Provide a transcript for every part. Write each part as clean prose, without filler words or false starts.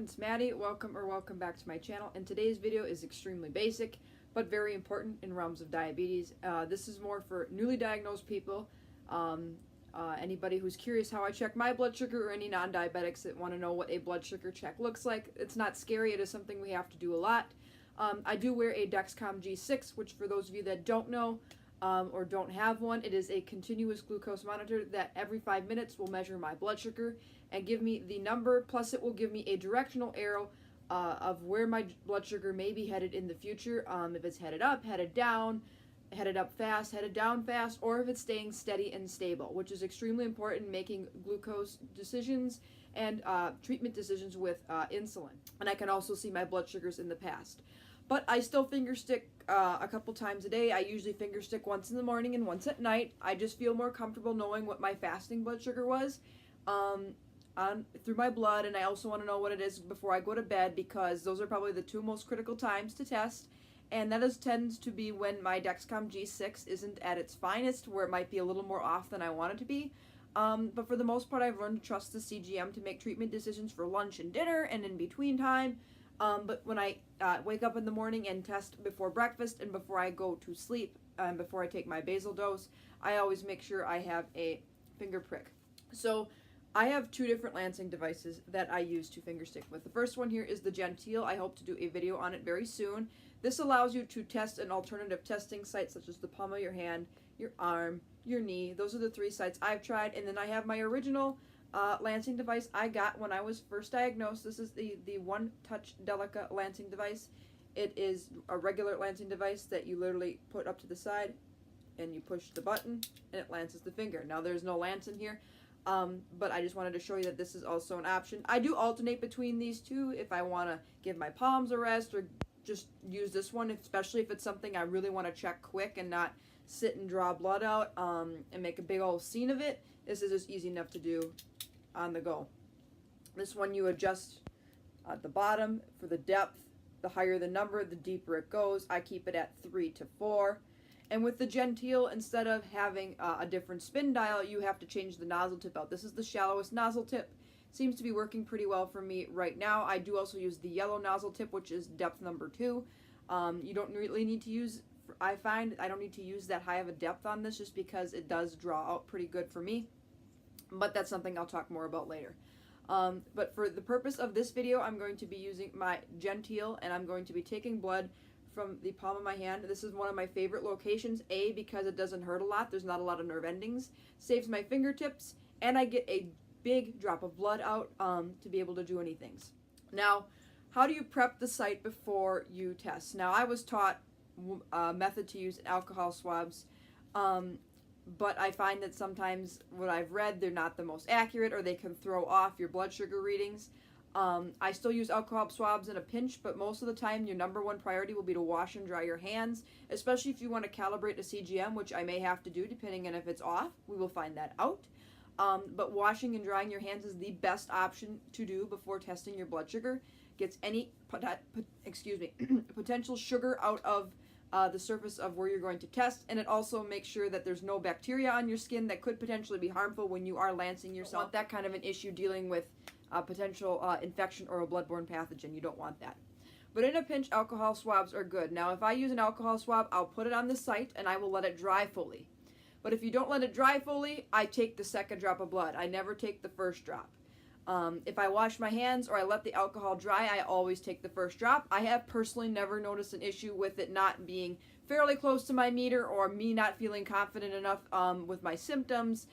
it's Maddie. Welcome back to my channel, and today's video is extremely basic but very important in realms of diabetes. This is more for newly diagnosed people, anybody who's curious how I check my blood sugar, or any non-diabetics that want to know what a blood sugar check looks like. It's not scary. It is something we have to do a lot. I do wear a Dexcom G6, which for those of you that don't know or don't have one, it is a continuous glucose monitor that every 5 minutes will measure my blood sugar and give me the number, plus it will give me a directional arrow of where my blood sugar may be headed in the future. If it's headed up, headed down, headed up fast, headed down fast, or if it's staying steady and stable, which is extremely important in making glucose decisions and treatment decisions with insulin. And I can also see my blood sugars in the past. But I still finger stick a couple times a day. I usually finger stick once in the morning and once at night. I just feel more comfortable knowing what my fasting blood sugar was through my blood, and I also want to know what it is before I go to bed, because those are probably the two most critical times to test, and that tends to be when my Dexcom G6 isn't at its finest, where it might be a little more off than I want it to be. But for the most part, I've learned to trust the CGM to make treatment decisions for lunch and dinner and in between time. But when I wake up in the morning and test before breakfast and before I go to sleep and before I take my basal dose, I always make sure I have a finger prick. So I have two different lancing devices that I use to finger stick with. The first one here is the Genteel. I hope to do a video on it very soon. This allows you to test an alternative testing site, such as the palm of your hand, your arm, your knee. Those are the three sites I've tried. And then I have my original lancing device I got when I was first diagnosed. This is the One Touch Delica lancing device. It is a regular lancing device that you literally put up to the side and you push the button and it lances the finger. Now there's no lance in here, but I just wanted to show you that this is also an option. I do alternate between these two if I want to give my palms a rest, or just use this one, especially if it's something I really want to check quick and not sit and draw blood out and make a big old scene of it. This is just easy enough to do on the go. This one you adjust at the bottom for the depth. The higher the number, the deeper it goes. I keep it at 3 to 4. And with the Genteel, instead of having a different spin dial, you have to change the nozzle tip out. This is the shallowest nozzle tip. Seems to be working pretty well for me right now. I do also use the yellow nozzle tip, which is depth number 2. You don't really need to use, I find I don't need to use that high of a depth on this, just because it does draw out pretty good for me. But that's something I'll talk more about later. But for the purpose of this video, I'm going to be using my Genteel, and I'm going to be taking blood from the palm of my hand. This is one of my favorite locations, A, because it doesn't hurt a lot. There's not a lot of nerve endings. Saves my fingertips, and I get a big drop of blood out to be able to do any things. Now, how do you prep the site before you test? Now, I was taught a method to use alcohol swabs, but I find that sometimes what I've read, they're not the most accurate, or they can throw off your blood sugar readings. I still use alcohol swabs in a pinch, but most of the time your number one priority will be to wash and dry your hands, especially if you want to calibrate a CGM, which I may have to do depending on if it's off. We will find that out. But washing and drying your hands is the best option to do before testing your blood sugar. Gets any potential sugar out of the surface of where you're going to test, and it also makes sure that there's no bacteria on your skin that could potentially be harmful when you are lancing yourself. You don't want that kind of an issue dealing with potential infection or a bloodborne pathogen. You don't want that. But in a pinch, alcohol swabs are good. Now, if I use an alcohol swab, I'll put it on the site and I will let it dry fully. But if you don't let it dry fully, I take the second drop of blood. I never take the first drop. If I wash my hands or I let the alcohol dry, I always take the first drop. I have personally never noticed an issue with it not being fairly close to my meter, or me not feeling confident enough with my symptoms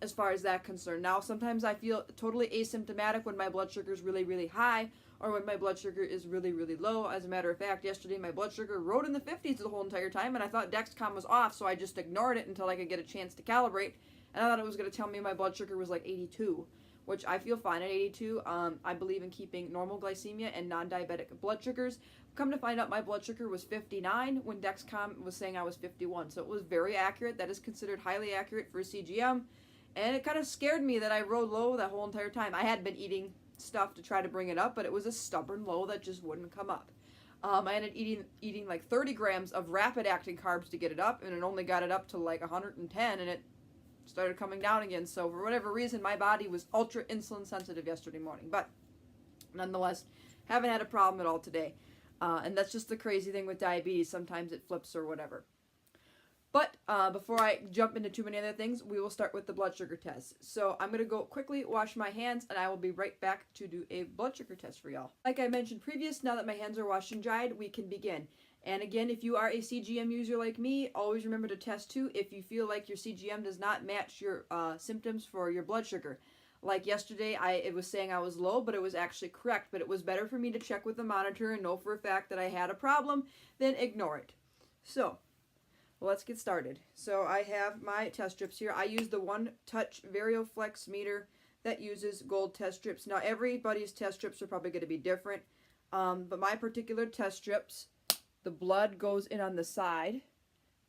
as far as that concerned. Now, sometimes I feel totally asymptomatic when my blood sugar is really, really high, or when my blood sugar is really, really low. As a matter of fact, yesterday my blood sugar rode in the 50s the whole entire time, and I thought Dexcom was off, so I just ignored it until I could get a chance to calibrate, and I thought it was going to tell me my blood sugar was like 82. Which I feel fine at 82. I believe in keeping normal glycemia and non-diabetic blood sugars. Come to find out, my blood sugar was 59 when Dexcom was saying I was 51. So it was very accurate. That is considered highly accurate for a CGM. And it kind of scared me that I rode low that whole entire time. I had been eating stuff to try to bring it up, but it was a stubborn low that just wouldn't come up. I ended up eating like 30 grams of rapid-acting carbs to get it up, and it only got it up to like 110, and it started coming down again. So for whatever reason, my body was ultra insulin sensitive yesterday morning. But Nonetheless, haven't had a problem at all today. And that's just the crazy thing with diabetes. Sometimes it flips or whatever. But before I jump into too many other things, we will start with the blood sugar test. So I'm going to go quickly wash my hands, and I will be right back to do a blood sugar test for y'all. Like I mentioned previous, now that my hands are washed and dried, we can begin. And again, if you are a CGM user like me, always remember to test too if you feel like your CGM does not match your symptoms for your blood sugar. Like yesterday, it was saying I was low, but it was actually correct. But it was better for me to check with the monitor and know for a fact that I had a problem than ignore it. So let's get started. So I have my test strips here. I use the One Touch VarioFlex meter that uses gold test strips. Now everybody's test strips are probably going to be different, but my particular test strips, the blood goes in on the side.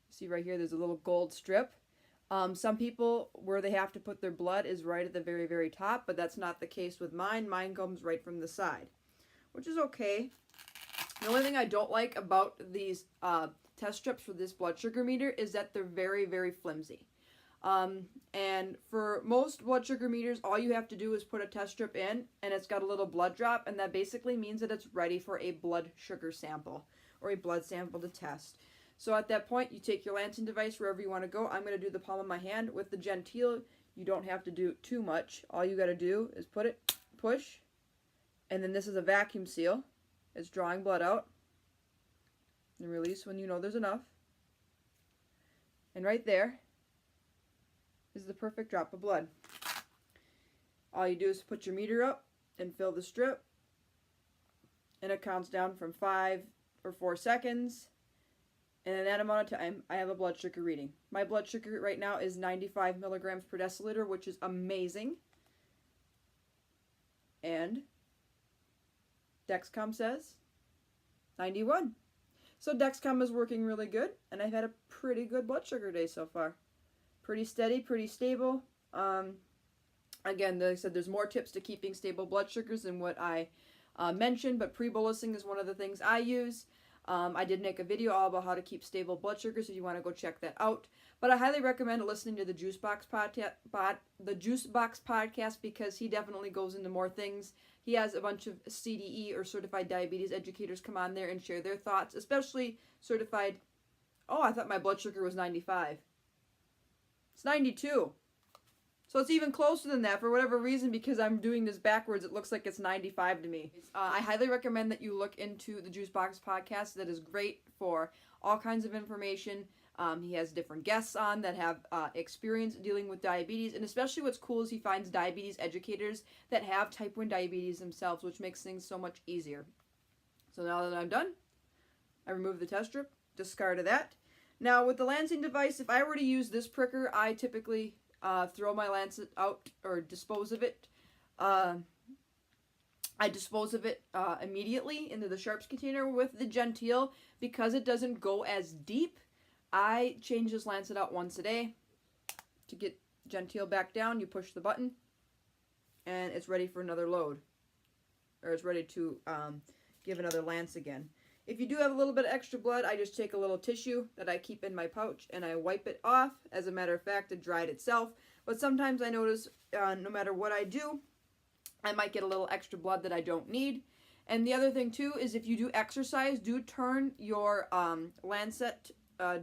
See right here, there's a little gold strip. Some people, where they have to put their blood is right at the very, very top, but that's not the case with mine. Mine comes right from the side, which is okay. The only thing I don't like about these test strips for this blood sugar meter is that they're very, very flimsy. And for most blood sugar meters, all you have to do is put a test strip in, and it's got a little blood drop, and that basically means that it's ready for a blood sugar sample or a blood sample to test. So at that point, you take your Lancing device wherever you want to go. I'm going to do the palm of my hand with the Gentile. You don't have to do too much. All you got to do is put it, push, and then this is a vacuum seal. It's drawing blood out. And release when you know there's enough. And right there is the perfect drop of blood. All you do is put your meter up and fill the strip. And it counts down from 5 or 4 seconds. And in that amount of time, I have a blood sugar reading. My blood sugar right now is 95 milligrams per deciliter, which is amazing. And Dexcom says 91. So Dexcom is working really good, and I've had a pretty good blood sugar day so far. Pretty steady, pretty stable. Again, like I said, there's more tips to keeping stable blood sugars than what I mentioned, but pre-bolusing is one of the things I use. I did make a video all about how to keep stable blood sugars if you want to go check that out. But I highly recommend listening to the Juice Box podcast because he definitely goes into more things. He has a bunch of CDE or certified diabetes educators come on there and share their thoughts, especially certified. Oh, I thought my blood sugar was 95. It's 92. So it's even closer than that for whatever reason, because I'm doing this backwards. It looks like it's 95 to me. I highly recommend that you look into the Juice Box podcast. That is great for all kinds of information. He has different guests on that have experience dealing with diabetes, and especially what's cool is he finds diabetes educators that have type 1 diabetes themselves, which makes things so much easier. So now that I'm done, I remove the test strip, discard of that. Now with the Lancing device, if I were to use this pricker, I typically throw my lancet out or dispose of it. I dispose of it immediately into the sharps container with the Gentile because it doesn't go as deep. I change this lancet out once a day. To get Gentile back down, you push the button and it's ready for another load, or it's ready to give another lance again. If you do have a little bit of extra blood, I just take a little tissue that I keep in my pouch and I wipe it off. As a matter of fact, it dried itself. But sometimes I notice no matter what I do, I might get a little extra blood that I don't need. And the other thing too is if you do exercise, do turn your lancet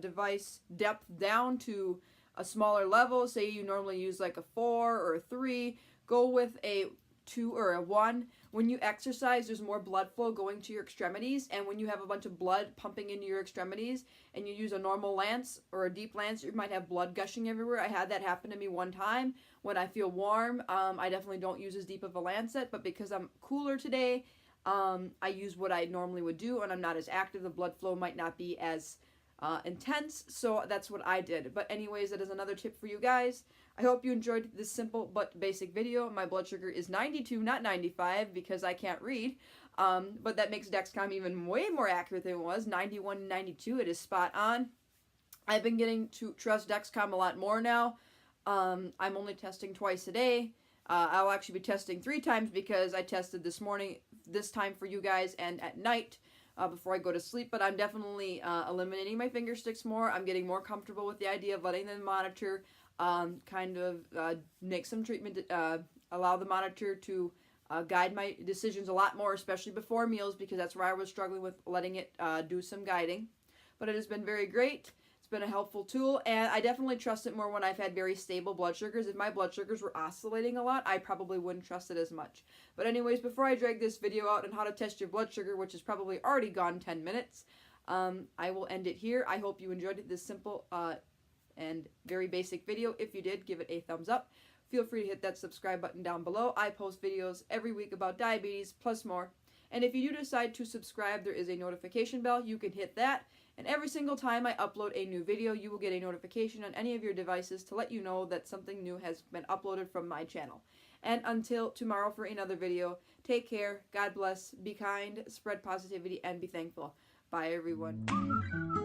device depth down to a smaller level. Say you normally use like a 4 or a 3. Go with a 2 or a 1. When you exercise, there's more blood flow going to your extremities, and when you have a bunch of blood pumping into your extremities and you use a normal lance or a deep lance, you might have blood gushing everywhere. I had that happen to me one time. When I feel warm, I definitely don't use as deep of a lancet, but because I'm cooler today, I use what I normally would do, and I'm not as active. The blood flow might not be as intense, so that's what I did. But anyways, that is another tip for you guys. I hope you enjoyed this simple but basic video. My blood sugar is 92, not 95, because I can't read. But that makes Dexcom even way more accurate than it was. 91 and 92, it is spot on. I've been getting to trust Dexcom a lot more now. I'm only testing twice a day. I'll actually be testing 3 times because I tested this morning, this time for you guys, and at night before I go to sleep. But I'm definitely eliminating my finger sticks more. I'm getting more comfortable with the idea of letting them monitor, kind of make some treatment, allow the monitor to guide my decisions a lot more, especially before meals, because that's where I was struggling with letting it do some guiding. But it has been very great. It's been a helpful tool, and I definitely trust it more when I've had very stable blood sugars. If my blood sugars were oscillating a lot, I probably wouldn't trust it as much. But anyways, before I drag this video out on how to test your blood sugar, which is probably already gone 10 minutes, I will end it here. I hope you enjoyed this simple and very basic video. If you did, give it a thumbs up. Feel free to hit that subscribe button down below. I post videos every week about diabetes, plus more. And if you do decide to subscribe, there is a notification bell. You can hit that. And every single time I upload a new video, you will get a notification on any of your devices to let you know that something new has been uploaded from my channel. And until tomorrow for another video, take care, God bless, be kind, spread positivity, and be thankful. Bye, everyone.